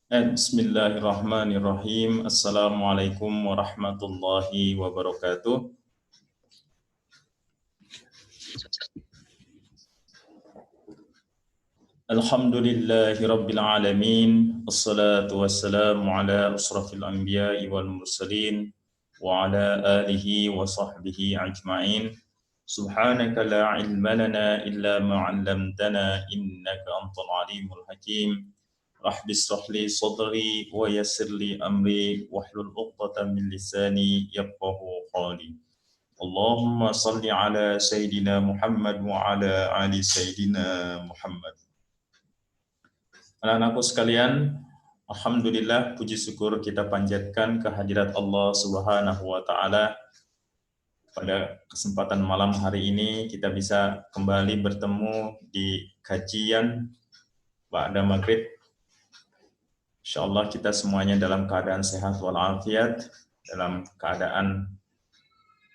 Bismillahirrahmanirrahim. Assalamualaikum warahmatullahi wabarakatuh. Alhamdulillahi rabbil alamin. Assalatu wassalamu ala asrafil anbiya'i wal mursalin wa ala alihi wa sahbihi ajma'in. Subhanaka la ilma lana illa ma 'allamtana innaka antal alimul hakim. Rabbi shrah li sadri wa yassir li amri wahlul 'uqdatam min lisani yafqahu qawli. Allahumma shalli ala sayidina Muhammad wa ala ali sayidina Muhammad. Anak-anakku sekalian, alhamdulillah puji syukur kita panjatkan kehadirat Allah Subhanahu wa taala. Pada kesempatan malam hari ini kita bisa kembali bertemu di kajian ba'da maghrib. Insyaallah kita semuanya dalam keadaan sehat walafiat, dalam keadaan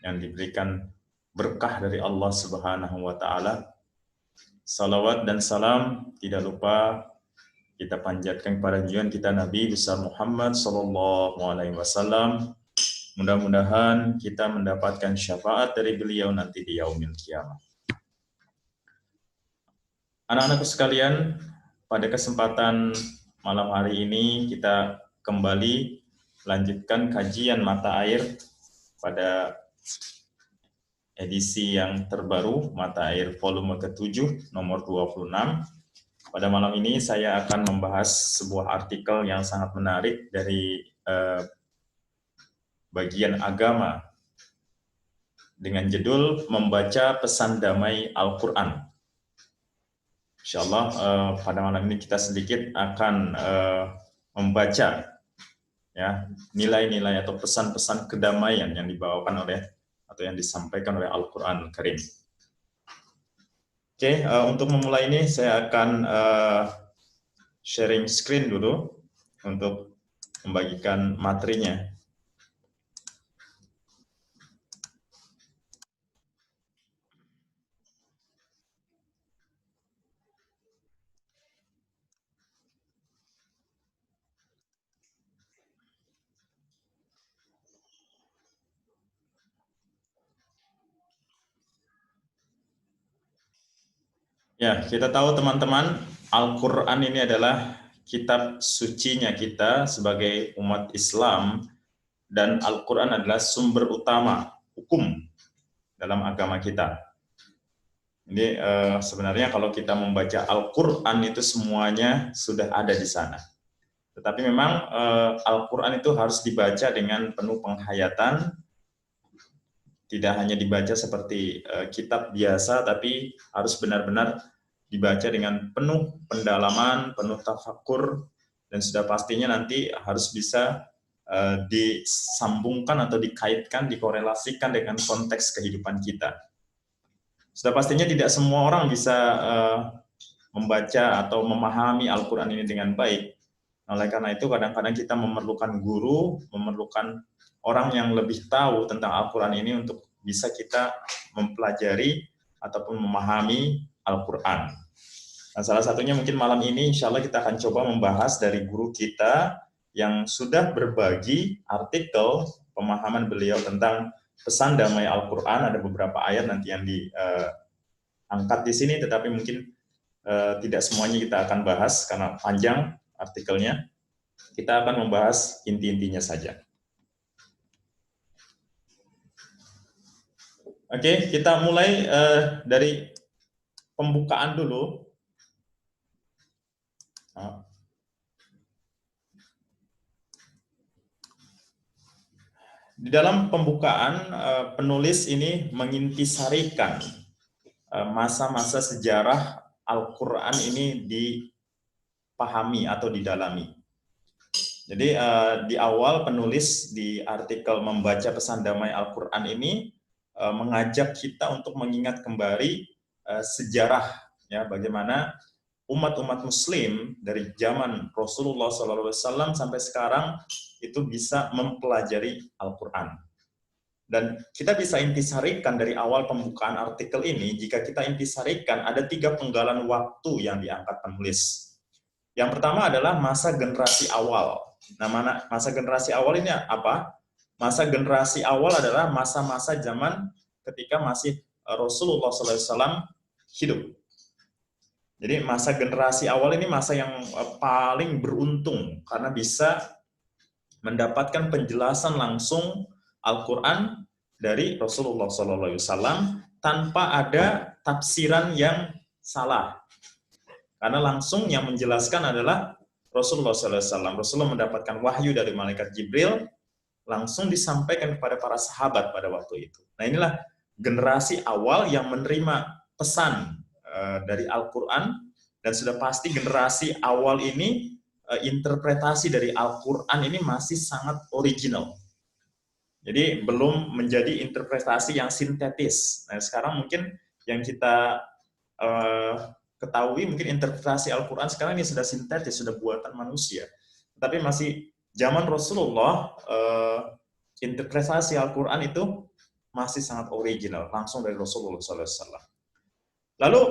yang diberikan berkah dari Allah Subhanahu wa taala. Salawat dan salam tidak lupa kita panjatkan kepada junjungan kita Nabi besar Muhammad sallallahu alaihi wasallam. Mudah-mudahan kita mendapatkan syafaat dari beliau nanti di yaumil qiyamah. Anak-anakku sekalian, pada kesempatan malam hari ini kita kembali lanjutkan kajian mata air pada edisi yang terbaru, mata air volume ke-7 nomor 26. Pada malam ini saya akan membahas sebuah artikel yang sangat menarik dari bagian agama dengan judul Membaca Pesan Damai Al-Quran. Insyaallah pada malam ini kita sedikit akan membaca ya, nilai-nilai atau pesan-pesan kedamaian yang dibawakan oleh atau yang disampaikan oleh Al-Qur'an Al-Karim. Oke, untuk memulai ini saya akan sharing screen dulu untuk membagikan materinya. Ya, kita tahu teman-teman, Al-Quran ini adalah kitab sucinya kita sebagai umat Islam, dan Al-Quran adalah sumber utama hukum dalam agama kita. Jadi sebenarnya kalau kita membaca Al-Quran itu semuanya sudah ada di sana. Tetapi memang Al-Quran itu harus dibaca dengan penuh penghayatan, tidak hanya dibaca seperti kitab biasa, tapi harus benar-benar dibaca dengan penuh pendalaman, penuh tafakur, dan sudah pastinya nanti harus bisa disambungkan atau dikaitkan, dikorelasikan dengan konteks kehidupan kita. Sudah pastinya tidak semua orang bisa membaca atau memahami Al-Quran ini dengan baik. Oleh karena itu kadang-kadang kita memerlukan guru, memerlukan orang yang lebih tahu tentang Al-Quran ini untuk bisa kita mempelajari ataupun memahami Al-Quran. Nah, salah satunya mungkin malam ini insya Allah kita akan coba membahas dari guru kita yang sudah berbagi artikel pemahaman beliau tentang pesan damai Al-Quran. Ada beberapa ayat nanti yang diangkat di sini, tetapi mungkin tidak semuanya kita akan bahas karena panjang artikelnya. Kita akan membahas inti-intinya saja. Oke, kita mulai dari pembukaan dulu. Di dalam pembukaan, penulis ini mengintisarikan masa-masa sejarah Al-Quran ini dipahami atau didalami. Jadi di awal penulis di artikel membaca pesan damai Al-Quran ini mengajak kita untuk mengingat kembali sejarah, ya, bagaimana umat-umat Muslim dari zaman Rasulullah SAW sampai sekarang itu bisa mempelajari Al-Quran. Dan kita bisa intisarikan dari awal pembukaan artikel ini, jika kita intisarikan ada 3 penggalan waktu yang diangkat penulis. Yang pertama adalah masa generasi awal. Nah, masa generasi awal ini apa? Masa generasi awal adalah masa-masa zaman ketika masih Rasulullah SAW hidup. Jadi masa generasi awal ini masa yang paling beruntung karena bisa mendapatkan penjelasan langsung Al-Quran dari Rasulullah SAW tanpa ada tafsiran yang salah. Karena langsung yang menjelaskan adalah Rasulullah SAW. Rasulullah mendapatkan wahyu dari malaikat Jibril, langsung disampaikan kepada para sahabat pada waktu itu. Nah, inilah generasi awal yang menerima pesan dari Al-Quran, dan sudah pasti generasi awal ini interpretasi dari Al-Quran ini masih sangat original. Jadi belum menjadi interpretasi yang sintetis. Nah, sekarang mungkin yang kita ketahui mungkin interpretasi Al-Quran sekarang ini sudah sintetis, sudah buatan manusia. Tapi masih zaman Rasulullah, interpretasi Al-Quran itu masih sangat original, langsung dari Rasulullah SAW. Lalu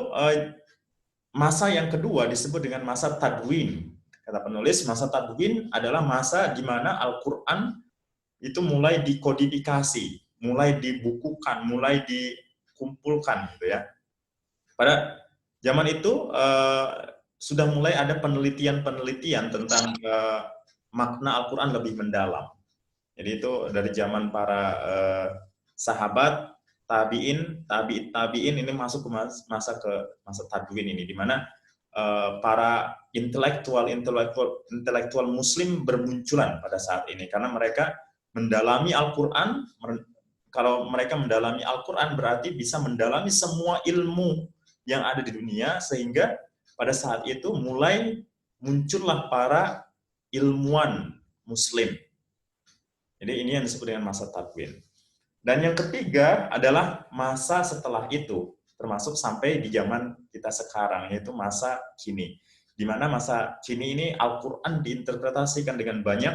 masa yang kedua disebut dengan masa tadwin. Kata penulis, masa tadwin adalah masa di mana Al-Quran itu mulai dikodifikasi, mulai dibukukan, mulai dikumpulkan, gitu ya. Pada zaman itu sudah mulai ada penelitian-penelitian tentang makna Al-Quran lebih mendalam. Jadi itu dari zaman para sahabat, tabi'in ini masuk ke masa tadwin ini, di mana para intelektual Muslim bermunculan pada saat ini karena mereka mendalami Al-Quran. Kalau mereka mendalami Al-Quran berarti bisa mendalami semua ilmu yang ada di dunia, sehingga pada saat itu mulai muncullah para ilmuwan Muslim Jadi ini yang disebut dengan masa takwin. Dan yang ketiga adalah masa setelah itu, termasuk sampai di zaman kita sekarang, yaitu masa kini. Di mana masa kini ini Al-Quran diinterpretasikan dengan banyak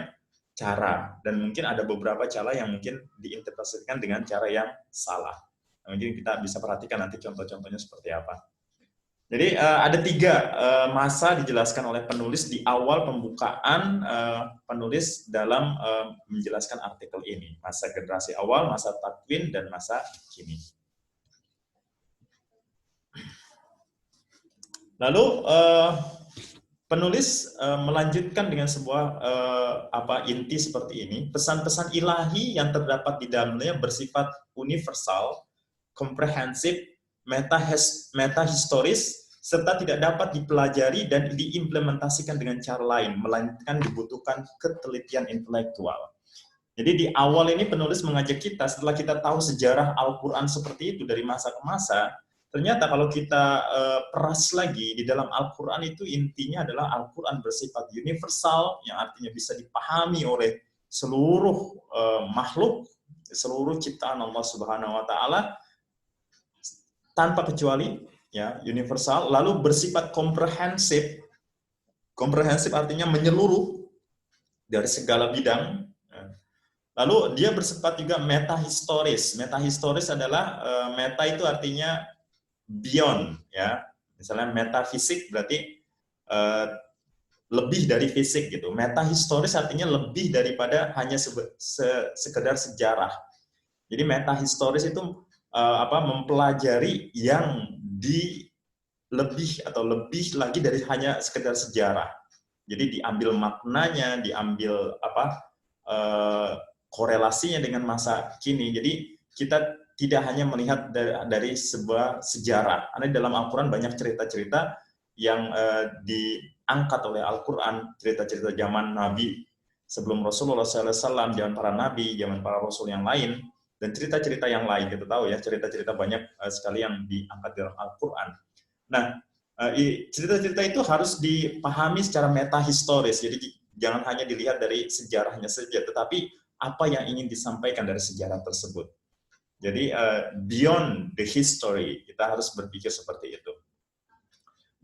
cara, dan mungkin ada beberapa cara yang mungkin diinterpretasikan dengan cara yang salah. Mungkin kita bisa perhatikan nanti contoh-contohnya seperti apa. Jadi ada tiga masa dijelaskan oleh penulis di awal pembukaan penulis dalam menjelaskan artikel ini. Masa generasi awal, masa takwin, dan masa kini. Lalu penulis melanjutkan dengan sebuah inti seperti ini. Pesan-pesan ilahi yang terdapat di dalamnya bersifat universal, komprehensif, metahistoris, serta tidak dapat dipelajari dan diimplementasikan dengan cara lain, melainkan dibutuhkan ketelitian intelektual. Jadi di awal ini penulis mengajak kita, setelah kita tahu sejarah Al-Quran seperti itu dari masa ke masa, ternyata kalau kita peras lagi, di dalam Al-Quran itu intinya adalah Al-Quran bersifat universal, yang artinya bisa dipahami oleh seluruh makhluk, seluruh ciptaan Allah Subhanahu wa Ta'ala, tanpa kecuali, ya, universal, lalu bersifat komprehensif. Komprehensif artinya menyeluruh dari segala bidang. Lalu dia bersifat juga metahistoris. Metahistoris adalah meta itu artinya beyond, ya. Misalnya metafisik berarti lebih dari fisik gitu. Metahistoris artinya lebih daripada hanya sekedar sejarah. Jadi metahistoris itu mempelajari yang lebih lagi dari hanya sekedar sejarah. Jadi diambil maknanya, diambil korelasinya dengan masa kini. Jadi kita tidak hanya melihat dari sebuah sejarah. Karena di dalam Al-Quran banyak cerita-cerita yang diangkat oleh Al-Quran, cerita-cerita zaman Nabi sebelum Rasulullah SAW, zaman para Nabi, zaman para Rasul yang lain, dan cerita-cerita yang lain. Kita tahu ya, cerita-cerita banyak sekali yang diangkat dalam Al-Quran. Nah, cerita-cerita itu harus dipahami secara metahistoris. Jadi jangan hanya dilihat dari sejarahnya saja, tetapi apa yang ingin disampaikan dari sejarah tersebut. Jadi beyond the history, kita harus berpikir seperti itu.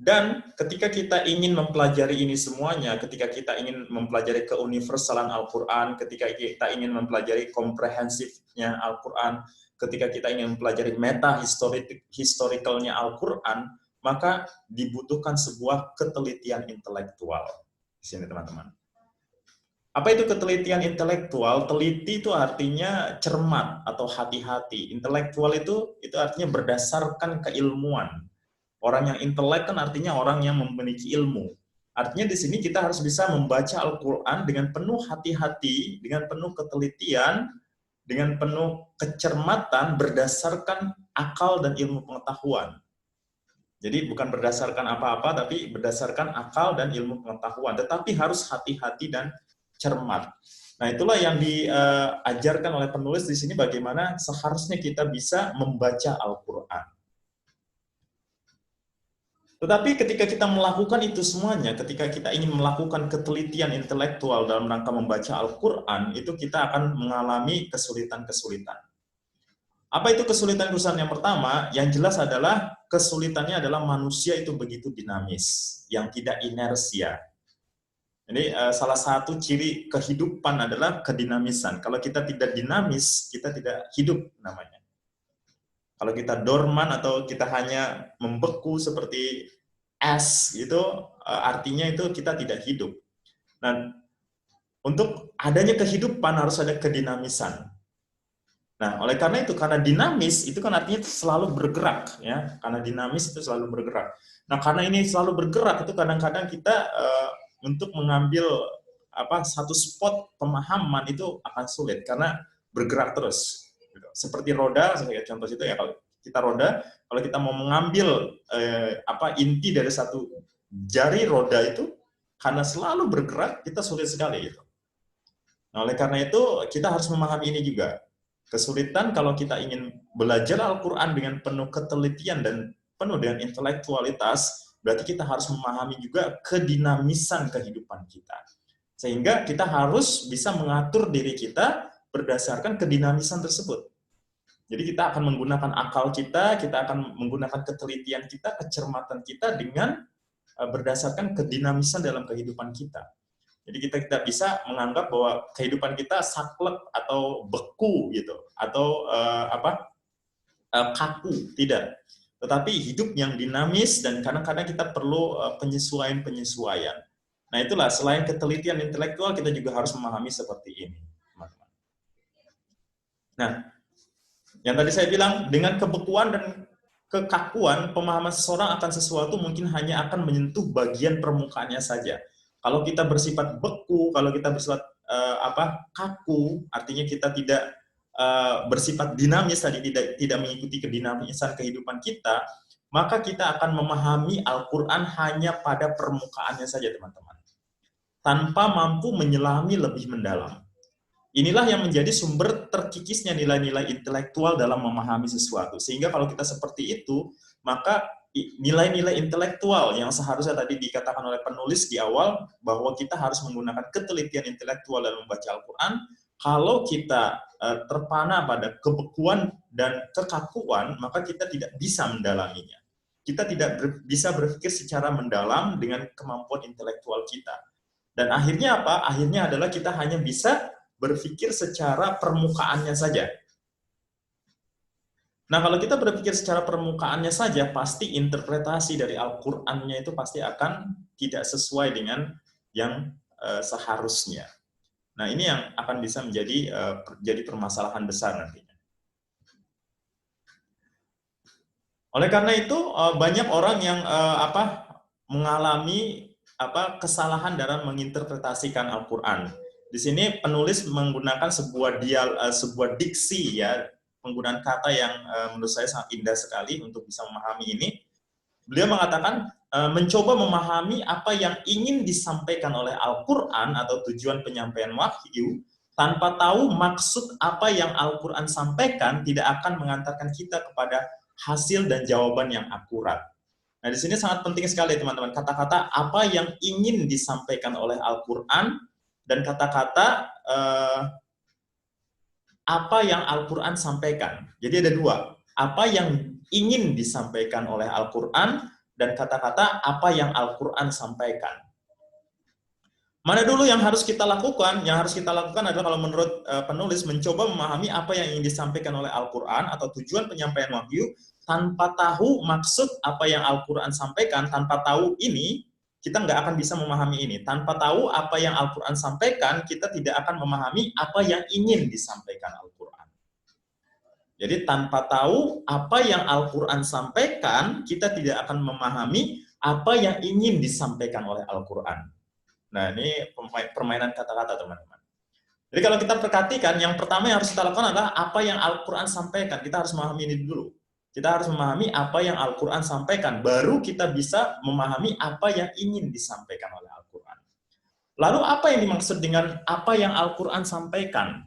Dan ketika kita ingin mempelajari ini semuanya, ketika kita ingin mempelajari keuniversalan Al-Quran, ketika kita ingin mempelajari komprehensifnya Al-Quran, ketika kita ingin mempelajari meta-historicalnya Al-Quran, maka dibutuhkan sebuah ketelitian intelektual. Di sini teman-teman. Apa itu ketelitian intelektual? Teliti itu artinya cermat atau hati-hati. Intelektual itu artinya berdasarkan keilmuan. Orang yang intelek kan artinya orang yang memiliki ilmu. Artinya di sini kita harus bisa membaca Al-Quran dengan penuh hati-hati, dengan penuh ketelitian, dengan penuh kecermatan berdasarkan akal dan ilmu pengetahuan. Jadi bukan berdasarkan apa-apa, tapi berdasarkan akal dan ilmu pengetahuan. Tetapi harus hati-hati dan cermat. Nah, itulah yang diajarkan oleh penulis di sini, bagaimana seharusnya kita bisa membaca Al-Quran. Tetapi ketika kita melakukan itu semuanya, ketika kita ingin melakukan ketelitian intelektual dalam rangka membaca Al-Quran, itu kita akan mengalami kesulitan-kesulitan. Apa itu kesulitan-kesulitan yang pertama? Yang jelas adalah kesulitannya adalah manusia itu begitu dinamis, yang tidak inersia. Jadi salah satu ciri kehidupan adalah kedinamisan. Kalau kita tidak dinamis, kita tidak hidup namanya. Kalau kita dorman atau kita hanya membeku seperti es, itu artinya itu kita tidak hidup. Nah, untuk adanya kehidupan harus ada kedinamisan. Nah, oleh karena itu, karena dinamis itu kan artinya selalu bergerak, ya. Karena dinamis itu selalu bergerak. Nah, karena ini selalu bergerak itu kadang-kadang kita untuk mengambil satu spot pemahaman itu akan sulit karena bergerak terus. Seperti roda, sebagai contoh itu ya, kalau kita roda, kalau kita mau mengambil inti dari satu jari roda itu, karena selalu bergerak, kita sulit sekali gitu. Nah, oleh karena itu kita harus memahami ini juga. Kesulitan kalau kita ingin belajar Al-Quran dengan penuh ketelitian dan penuh dengan intelektualitas, berarti kita harus memahami juga kedinamisan kehidupan kita. Sehingga kita harus bisa mengatur diri kita berdasarkan kedinamisan tersebut. Jadi kita akan menggunakan akal kita akan menggunakan ketelitian kita, kecermatan kita dengan berdasarkan kedinamisan dalam kehidupan kita. Jadi kita tidak bisa menganggap bahwa kehidupan kita saklek atau beku gitu, atau kaku, tidak. Tetapi hidup yang dinamis dan kadang-kadang kita perlu penyesuaian-penyesuaian. Nah itulah, selain ketelitian intelektual, kita juga harus memahami seperti ini, teman-teman. Nah, yang tadi saya bilang, dengan kebekuan dan kekakuan, pemahaman seseorang akan sesuatu mungkin hanya akan menyentuh bagian permukaannya saja. Kalau kita bersifat beku, kalau kita bersifat kaku, artinya kita tidak bersifat dinamis tadi, tidak mengikuti kedinamisan kehidupan kita, maka kita akan memahami Al-Quran hanya pada permukaannya saja, teman-teman, tanpa mampu menyelami lebih mendalam. Inilah yang menjadi sumber terkikisnya nilai-nilai intelektual dalam memahami sesuatu. Sehingga kalau kita seperti itu, maka nilai-nilai intelektual yang seharusnya tadi dikatakan oleh penulis di awal, bahwa kita harus menggunakan ketelitian intelektual dalam membaca Al-Quran. Kalau kita terpana pada kebekuan dan kekakuan, maka kita tidak bisa mendalaminya. Kita tidak bisa berpikir secara mendalam dengan kemampuan intelektual kita. Dan akhirnya apa? Akhirnya adalah kita hanya bisa berpikir secara permukaannya saja. Nah, kalau kita berpikir secara permukaannya saja, pasti interpretasi dari Al-Qur'annya itu pasti akan tidak sesuai dengan yang seharusnya. Nah, ini yang akan bisa menjadi jadi permasalahan besar nantinya. Oleh karena itu, banyak orang yang mengalami kesalahan dalam menginterpretasikan Al-Qur'an. Di sini penulis menggunakan sebuah diksi, ya, penggunaan kata yang menurut saya sangat indah sekali untuk bisa memahami ini. Beliau mengatakan mencoba memahami apa yang ingin disampaikan oleh Al-Quran atau tujuan penyampaian wahyu tanpa tahu maksud apa yang Al-Quran sampaikan tidak akan mengantarkan kita kepada hasil dan jawaban yang akurat. Nah, di sini sangat penting sekali, teman-teman, kata-kata apa yang ingin disampaikan oleh Al-Quran dan kata-kata apa yang Al-Quran sampaikan. Jadi ada dua, apa yang ingin disampaikan oleh Al-Quran dan kata-kata apa yang Al-Quran sampaikan. Mana dulu yang harus kita lakukan? Yang harus kita lakukan adalah, kalau menurut penulis, mencoba memahami apa yang ingin disampaikan oleh Al-Quran atau tujuan penyampaian wahyu tanpa tahu maksud apa yang Al-Quran sampaikan. Tanpa tahu ini, kita nggak akan bisa memahami ini. Tanpa tahu apa yang Al-Quran sampaikan, kita tidak akan memahami apa yang ingin disampaikan Al-Quran. Jadi tanpa tahu apa yang Al-Quran sampaikan, kita tidak akan memahami apa yang ingin disampaikan oleh Al-Quran. Nah, ini permainan kata-kata, teman-teman. Jadi kalau kita perhatikan, yang pertama yang harus kita lakukan adalah apa yang Al-Quran sampaikan. Kita harus memahami ini dulu. Kita harus memahami apa yang Al-Quran sampaikan. Baru kita bisa memahami apa yang ingin disampaikan oleh Al-Quran. Lalu apa yang dimaksud dengan apa yang Al-Quran sampaikan?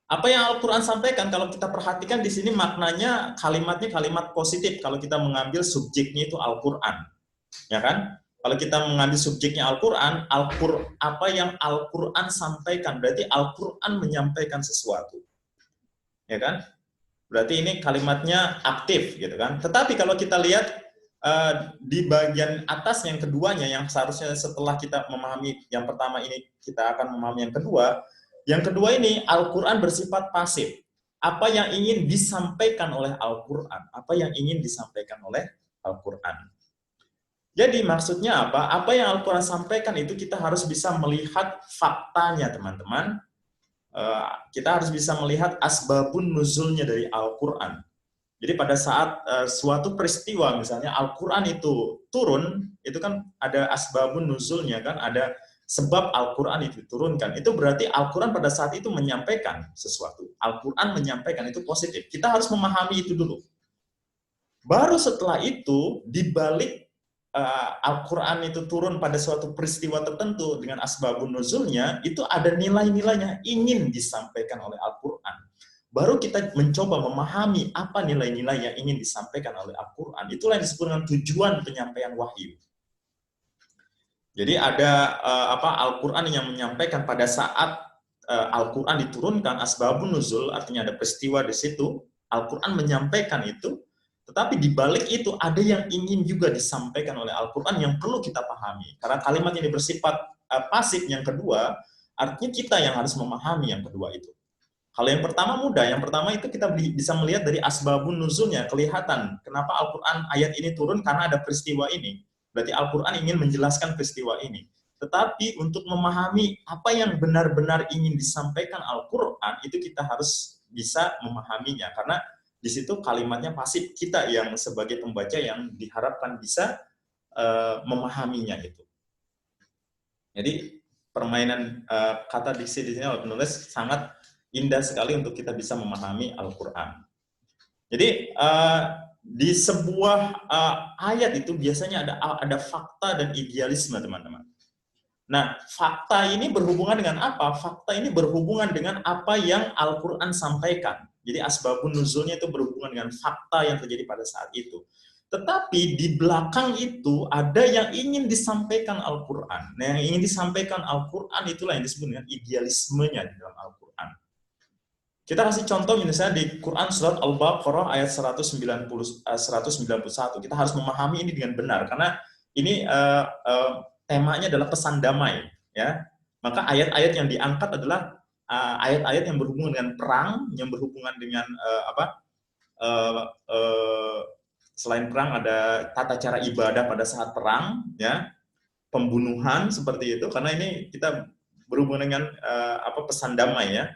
Apa yang Al-Quran sampaikan, kalau kita perhatikan di sini maknanya, kalimatnya kalimat positif kalau kita mengambil subjeknya itu Al-Quran. Ya kan? Kalau kita mengambil subjeknya Al-Quran, apa yang Al-Quran sampaikan, berarti Al-Quran menyampaikan sesuatu. Ya kan? Berarti ini kalimatnya aktif, gitu kan? Tetapi kalau kita lihat di bagian atas yang keduanya, yang seharusnya setelah kita memahami yang pertama ini, kita akan memahami yang kedua. Yang kedua ini, Al-Quran bersifat pasif. Apa yang ingin disampaikan oleh Al-Quran? Apa yang ingin disampaikan oleh Al-Quran? Jadi maksudnya apa? Apa yang Al-Quran sampaikan itu kita harus bisa melihat faktanya, teman-teman. Kita harus bisa melihat asbabun nuzulnya dari Al-Quran. Jadi pada saat suatu peristiwa, misalnya Al-Quran itu turun, itu kan ada asbabun nuzulnya, kan ada sebab Al-Quran itu diturunkan. Itu berarti Al-Quran pada saat itu menyampaikan sesuatu. Al-Quran menyampaikan itu positif. Kita harus memahami itu dulu. Baru setelah itu, dibalik Al-Quran itu turun pada suatu peristiwa tertentu dengan asbabun nuzulnya, itu ada nilai-nilainya ingin disampaikan oleh Al-Quran. Baru kita mencoba memahami apa nilai-nilai yang ingin disampaikan oleh Al-Quran. Itulah yang disebut dengan tujuan penyampaian wahyu. Jadi ada Al-Quran yang menyampaikan pada saat Al-Quran diturunkan, asbabun nuzul, artinya ada peristiwa di situ, Al-Quran menyampaikan itu, tetapi di balik itu ada yang ingin juga disampaikan oleh Al-Quran yang perlu kita pahami. Karena kalimat ini bersifat pasif, yang kedua, artinya kita yang harus memahami yang kedua itu. Kalau yang pertama mudah, yang pertama itu kita bisa melihat dari asbabun nuzulnya, kelihatan kenapa Al-Quran ayat ini turun karena ada peristiwa ini. Berarti Al-Quran ingin menjelaskan peristiwa ini. Tetapi untuk memahami apa yang benar-benar ingin disampaikan Al-Quran, itu kita harus bisa memahaminya. Karena di situ kalimatnya pasif, kita yang sebagai pembaca yang diharapkan bisa memahaminya itu. Jadi permainan kata diksi di sini oleh penulis sangat indah sekali untuk kita bisa memahami Al-Quran. Jadi di sebuah ayat itu biasanya ada fakta dan idealisme, teman-teman. Nah, fakta ini berhubungan dengan apa? Fakta ini berhubungan dengan apa yang Al-Quran sampaikan. Jadi asbabun nuzulnya itu berhubungan dengan fakta yang terjadi pada saat itu. Tetapi di belakang itu ada yang ingin disampaikan Al-Quran. Nah, yang ingin disampaikan Al-Quran itulah yang disebut dengan idealismenya di dalam Al-Quran. Kita kasih contoh misalnya di Quran surat Al-Baqarah ayat 191. Kita harus memahami ini dengan benar karena ini temanya adalah pesan damai, ya. Maka ayat-ayat yang diangkat adalah ayat-ayat yang berhubungan dengan perang, yang berhubungan dengan selain perang ada tata cara ibadah pada saat perang, ya, pembunuhan seperti itu. Karena ini kita berhubungan dengan pesan damai, ya.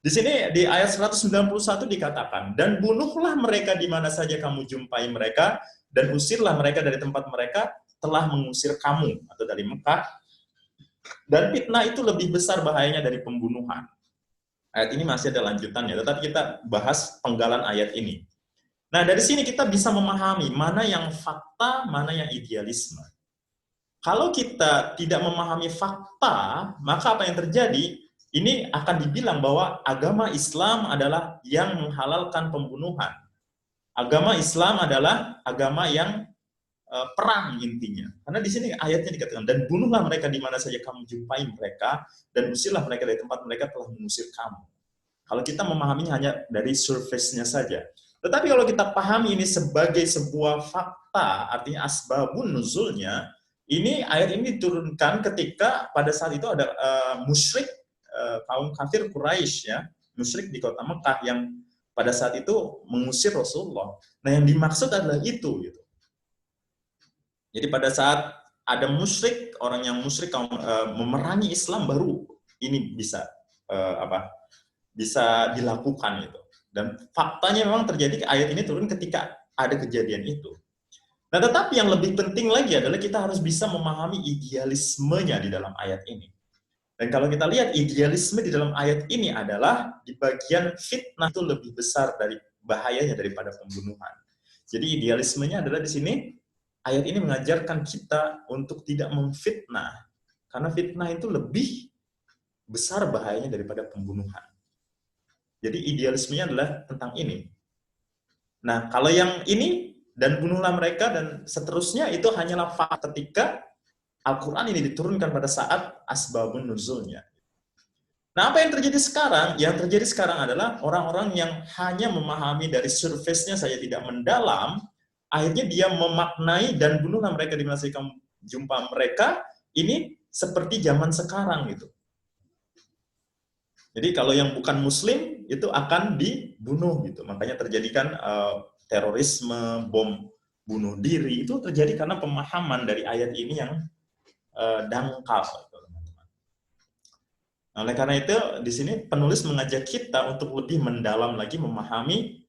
Di sini di ayat 191 dikatakan, dan bunuhlah mereka di mana saja kamu jumpai mereka, dan usirlah mereka dari tempat mereka telah mengusir kamu, atau dari Mekah, dan fitnah itu lebih besar bahayanya dari pembunuhan. Ayat ini masih ada lanjutannya, tetapi kita bahas penggalan ayat ini. Nah, dari sini kita bisa memahami mana yang fakta, mana yang idealisme. Kalau kita tidak memahami fakta, maka apa yang terjadi? Ini akan dibilang bahwa agama Islam adalah yang menghalalkan pembunuhan. Agama Islam adalah agama yang perang intinya. Karena di sini ayatnya dikatakan, dan bunuhlah mereka di mana saja kamu jumpai mereka, dan usirlah mereka dari tempat mereka telah mengusir kamu. Kalau kita memahaminya hanya dari surface-nya saja. Tetapi kalau kita pahami ini sebagai sebuah fakta, artinya asbabun nuzulnya, ini ayat ini diturunkan ketika pada saat itu ada musyrik, kaum kafir Quraisy, ya, musyrik di kota Mekah yang pada saat itu mengusir Rasulullah. Nah, yang dimaksud adalah itu, gitu. Jadi pada saat ada musyrik, orang yang musyrik memerangi Islam, baru ini bisa bisa dilakukan itu. Dan faktanya memang terjadi, ayat ini turun ketika ada kejadian itu. Nah, tetapi yang lebih penting lagi adalah kita harus bisa memahami idealismenya di dalam ayat ini. Dan kalau kita lihat idealisme di dalam ayat ini adalah di bagian fitnah itu lebih besar dari bahayanya daripada pembunuhan. Jadi idealismenya adalah di sini ayat ini mengajarkan kita untuk tidak memfitnah, karena fitnah itu lebih besar bahayanya daripada pembunuhan. Jadi idealismenya adalah tentang ini. Nah, kalau yang ini, dan bunuhlah mereka, dan seterusnya, itu hanyalah fakta ketika Al-Quran ini diturunkan pada saat asbabun nuzulnya. Nah, apa yang terjadi sekarang? Yang terjadi sekarang adalah orang-orang yang hanya memahami dari surface-nya saja, tidak mendalam, akhirnya dia memaknai dan bunuhlah mereka di mana saja kamu jumpa mereka, ini seperti zaman sekarang gitu. Jadi kalau yang bukan muslim itu akan dibunuh gitu. Makanya terjadikan terorisme, bom bunuh diri, itu terjadi karena pemahaman dari ayat ini yang dangkal. Nah, oleh karena itu di sini penulis mengajak kita untuk lebih mendalam lagi memahami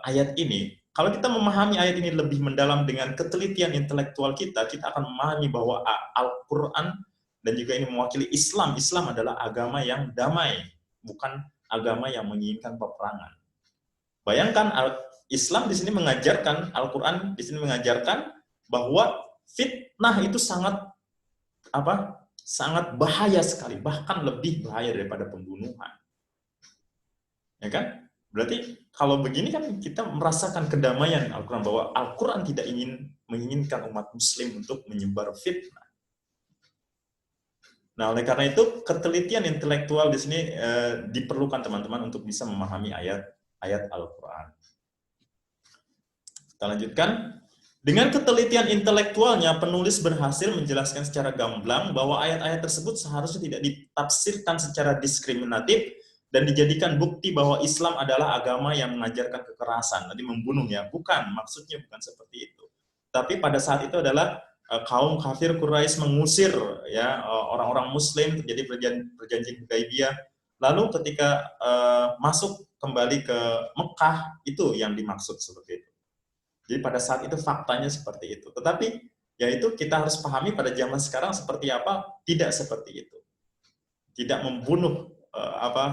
ayat ini. Kalau kita memahami ayat ini lebih mendalam dengan ketelitian intelektual kita, kita akan memahami bahwa Al-Quran dan juga ini mewakili Islam. Islam adalah agama yang damai, bukan agama yang menginginkan peperangan. Bayangkan Islam di sini mengajarkan, Al-Quran di sini mengajarkan bahwa fitnah itu sangat bahaya sekali, bahkan lebih bahaya daripada pembunuhan. Ya kan? Berarti kalau begini kan kita merasakan kedamaian Al-Quran, bahwa Al-Quran tidak menginginkan umat muslim untuk menyebar fitnah. Nah, oleh karena itu ketelitian intelektual di sini diperlukan teman-teman untuk bisa memahami ayat-ayat Al-Qur'an. Kita lanjutkan. Dengan ketelitian intelektualnya, penulis berhasil menjelaskan secara gamblang bahwa ayat-ayat tersebut seharusnya tidak ditafsirkan secara diskriminatif dan dijadikan bukti bahwa Islam adalah agama yang mengajarkan kekerasan, tadi membunuh ya, bukan, maksudnya bukan seperti itu. Tapi pada saat itu adalah kaum kafir Quraisy mengusir ya orang-orang Muslim, terjadi perjanjian Hudaybiyah. Lalu ketika masuk kembali ke Mekah, itu yang dimaksud seperti itu. Jadi pada saat itu faktanya seperti itu. Tetapi ya itu kita harus pahami pada zaman sekarang seperti apa, tidak seperti itu. Tidak membunuh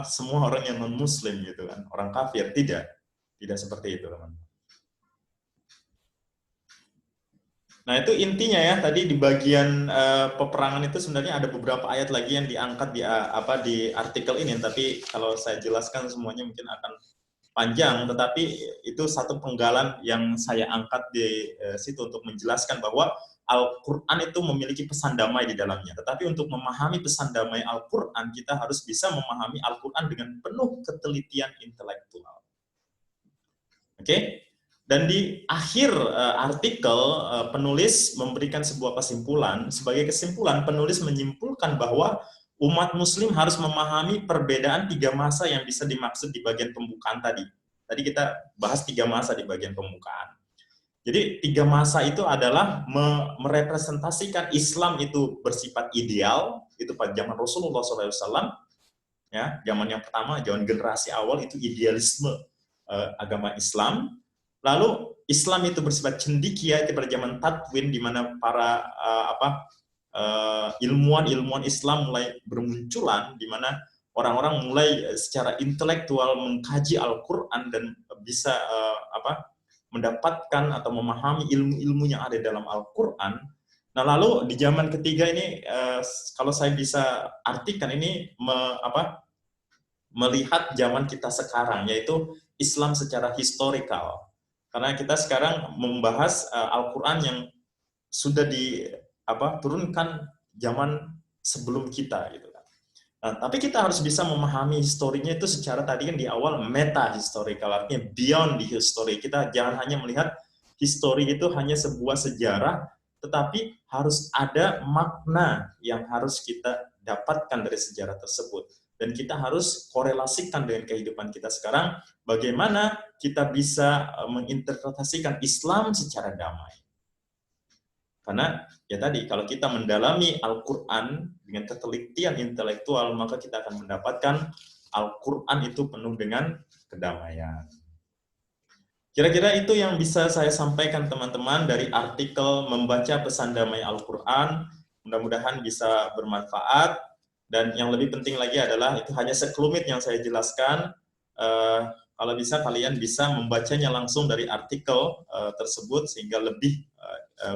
semua orang yang non muslim gitu kan, orang kafir, tidak seperti itu teman. Nah itu intinya ya, tadi di bagian peperangan itu sebenarnya ada beberapa ayat lagi yang diangkat di artikel ini, tapi kalau saya jelaskan semuanya mungkin akan panjang, tetapi itu satu penggalan yang saya angkat di situ untuk menjelaskan bahwa Al-Quran itu memiliki pesan damai di dalamnya. Tetapi untuk memahami pesan damai Al-Quran, kita harus bisa memahami Al-Quran dengan penuh ketelitian intelektual. Oke? Dan di akhir artikel, penulis memberikan sebuah kesimpulan. Sebagai kesimpulan, penulis menyimpulkan bahwa umat muslim harus memahami perbedaan 3 masa yang bisa dimaksud di bagian pembukaan tadi. Tadi kita bahas 3 masa di bagian pembukaan. Jadi 3 masa itu adalah merepresentasikan Islam itu bersifat ideal, itu pada zaman Rasulullah SAW, ya, zaman yang pertama, zaman generasi awal itu idealisme agama Islam. Lalu Islam itu bersifat cendekia itu pada zaman Tadwin, di mana para ilmuwan Islam mulai bermunculan, di mana orang-orang mulai secara intelektual mengkaji Al-Quran dan bisa mendapatkan atau memahami ilmu-ilmu yang ada dalam Al-Quran. Nah lalu di zaman ketiga ini, kalau saya bisa artikan ini melihat zaman kita sekarang, yaitu Islam secara historikal. Karena kita sekarang membahas Al-Quran yang sudah diturunkan zaman sebelum kita gitu kan. Nah, tapi kita harus bisa memahami historinya itu secara tadi kan di awal meta historical, artinya beyond the history. Kita jangan hanya melihat histori itu hanya sebuah sejarah, tetapi harus ada makna yang harus kita dapatkan dari sejarah tersebut. Dan kita harus korelasikan dengan kehidupan kita sekarang, bagaimana kita bisa menginterpretasikan Islam secara damai. Karena ya tadi, kalau kita mendalami Al-Quran dengan ketelitian intelektual, maka kita akan mendapatkan Al-Quran itu penuh dengan kedamaian. Kira-kira itu yang bisa saya sampaikan teman-teman dari artikel Membaca Pesan Damai Al-Quran. Mudah-mudahan bisa bermanfaat. Dan yang lebih penting lagi adalah itu hanya sekelumit yang saya jelaskan. Kalau bisa kalian bisa membacanya langsung dari artikel tersebut sehingga lebih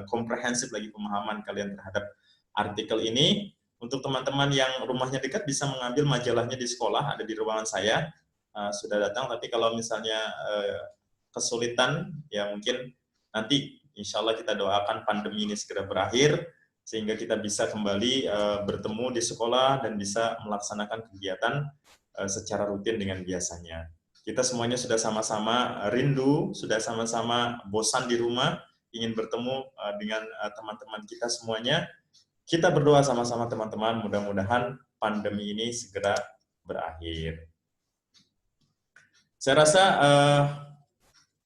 komprehensif lagi pemahaman kalian terhadap artikel ini. Untuk teman-teman yang rumahnya dekat bisa mengambil majalahnya di sekolah, ada di ruangan saya, sudah datang. Tapi kalau misalnya kesulitan, ya mungkin nanti insya Allah kita doakan pandemi ini segera berakhir, sehingga kita bisa kembali bertemu di sekolah dan bisa melaksanakan kegiatan secara rutin dengan biasanya. Kita semuanya sudah sama-sama rindu, sudah sama-sama bosan di rumah, ingin bertemu dengan teman-teman kita semuanya. Kita berdoa sama-sama teman-teman, mudah-mudahan pandemi ini segera berakhir. Saya rasa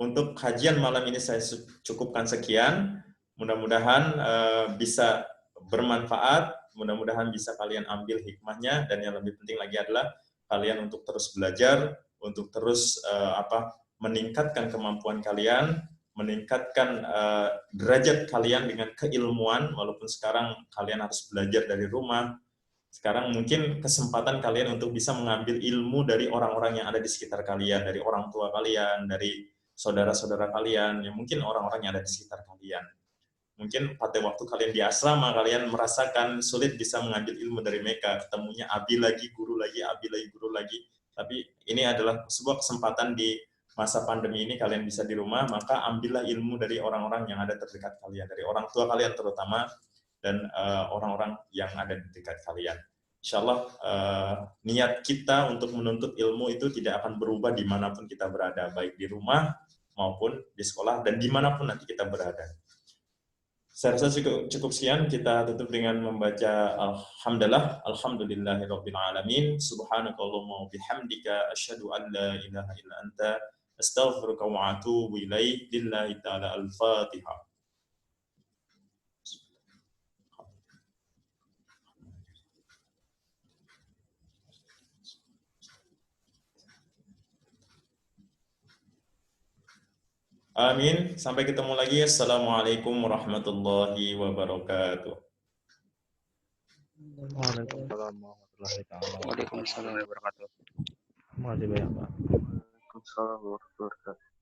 untuk kajian malam ini saya cukupkan sekian. Mudah-mudahan bisa bermanfaat, mudah-mudahan bisa kalian ambil hikmahnya, dan yang lebih penting lagi adalah kalian untuk terus belajar, untuk terus meningkatkan kemampuan kalian, meningkatkan derajat kalian dengan keilmuan, walaupun sekarang kalian harus belajar dari rumah. Sekarang mungkin kesempatan kalian untuk bisa mengambil ilmu dari orang-orang yang ada di sekitar kalian, dari orang tua kalian, dari saudara-saudara kalian, yang mungkin orang-orang yang ada di sekitar kalian. Mungkin pada waktu kalian di asrama, kalian merasakan sulit bisa mengambil ilmu dari mereka, ketemunya abi lagi, guru lagi, abi lagi, guru lagi. Tapi ini adalah sebuah kesempatan di masa pandemi ini, kalian bisa di rumah, maka ambillah ilmu dari orang-orang yang ada terdekat kalian, dari orang tua kalian terutama, dan orang-orang yang ada di dekat kalian. insya Allah niat kita untuk menuntut ilmu itu tidak akan berubah dimanapun kita berada, baik di rumah maupun di sekolah dan dimanapun nanti kita berada. Saya rasa cukup sekian, kita tutup dengan membaca Alhamdulillahirabbil alamin, subhanakallahumma wa bihamdika asyhadu an la ilaha illa anta astaghfiruka wa atubu ilaik. Lillahi ta'ala al-Fatihah. Amin. Sampai ketemu lagi. Assalamualaikum warahmatullahi wabarakatuh. Waalaikumsalam warahmatullahi Waalaikumsalam. wabarakatuh. Terima kasih banyak, Pak. Waalaikumsalam warahmatullahi wabarakatuh.